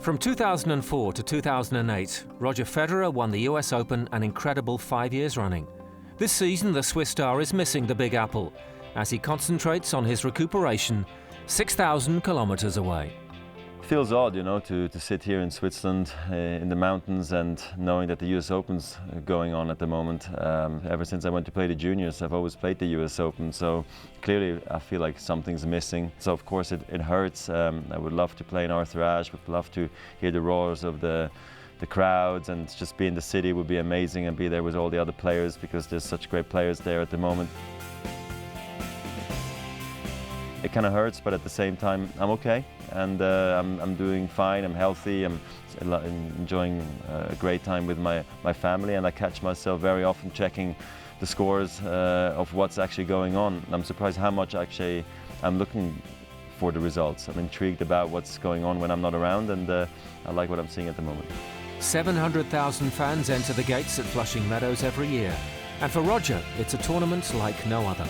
From 2004 to 2008, Roger Federer won the US Open an incredible 5 years running. This season, the Swiss star is missing the Big Apple as he concentrates on his recuperation 6,000 kilometers away. It feels odd, to sit here in Switzerland in the mountains and knowing that the US Open's going on at the moment. Ever since I went to play the juniors, I've always played the US Open, so clearly I feel like something's missing. So of course it hurts. I would love to play in Arthur Ashe, would love to hear the roars of the crowds, and just be in the city would be amazing, and be there with all the other players because there's such great players there at the moment. It kind of hurts, but at the same time I'm okay, and I'm doing fine, I'm healthy, I'm enjoying a great time with my family, and I catch myself very often checking the scores of what's actually going on. I'm surprised how much actually I'm looking for the results. I'm intrigued about what's going on when I'm not around, and I like what I'm seeing at the moment. 700,000 fans enter the gates at Flushing Meadows every year, and for Roger it's a tournament like no other.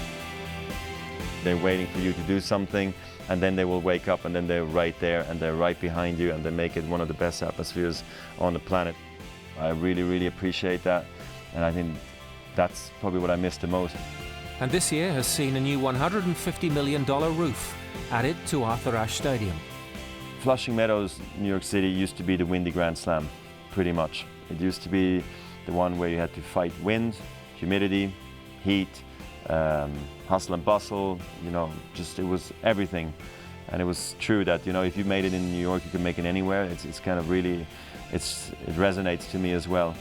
They're waiting for you to do something, and then they will wake up, and then they're right there, and they're right behind you, and they make it one of the best atmospheres on the planet. I really, really appreciate that, and I think that's probably what I miss the most. And this year has seen a new $150 million roof added to Arthur Ashe Stadium. Flushing Meadows, New York City, used to be the windy Grand Slam, pretty much. It used to be the one where you had to fight wind, humidity, heat, hustle and bustle, it was everything. And it was true that, if you made it in New York, you could make it anywhere. It's kind of really, it resonates to me as well.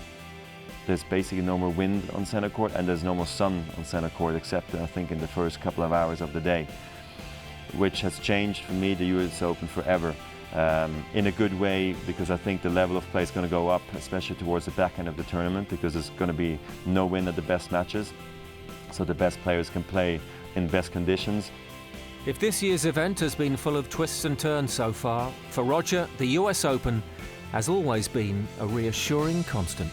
There's basically no more wind on center court, and there's no more sun on center court, except I think in the first couple of hours of the day, which has changed for me the US Open forever. In a good way, because I think the level of play is going to go up, especially towards the back end of the tournament, because there's going to be no wind at the best matches. So the best players can play in best conditions. If this year's event has been full of twists and turns so far, for Roger, the US Open has always been a reassuring constant.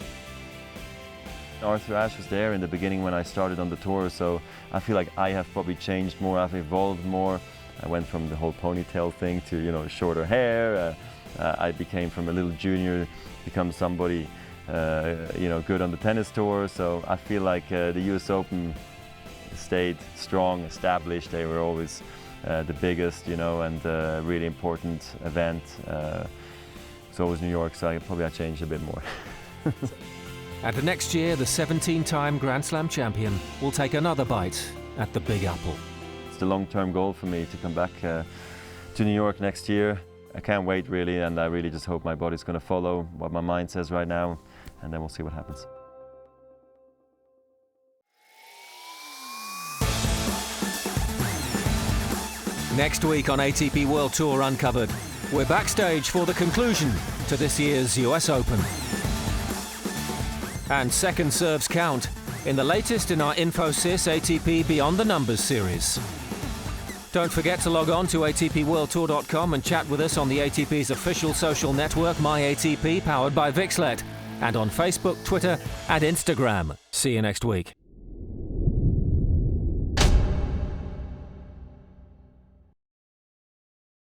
Arthur Ashe was there in the beginning when I started on the tour, so I feel like I have probably changed more, I've evolved more. I went from the whole ponytail thing to, shorter hair. I became from a little junior, become somebody, good on the tennis tour. So I feel like the US Open stayed strong, established. They were always the biggest, and a really important event. So was New York, so I changed a bit more. And next year, the 17-time Grand Slam champion will take another bite at the Big Apple. It's the long-term goal for me to come back to New York next year. I can't wait, really, and I really just hope my body's going to follow what my mind says right now, and then we'll see what happens. Next week on ATP World Tour Uncovered, we're backstage for the conclusion to this year's US Open. And second serves count in the latest in our Infosys ATP Beyond the Numbers series. Don't forget to log on to atpworldtour.com and chat with us on the ATP's official social network, MyATP, powered by Vixlet, and on Facebook, Twitter and Instagram. See you next week.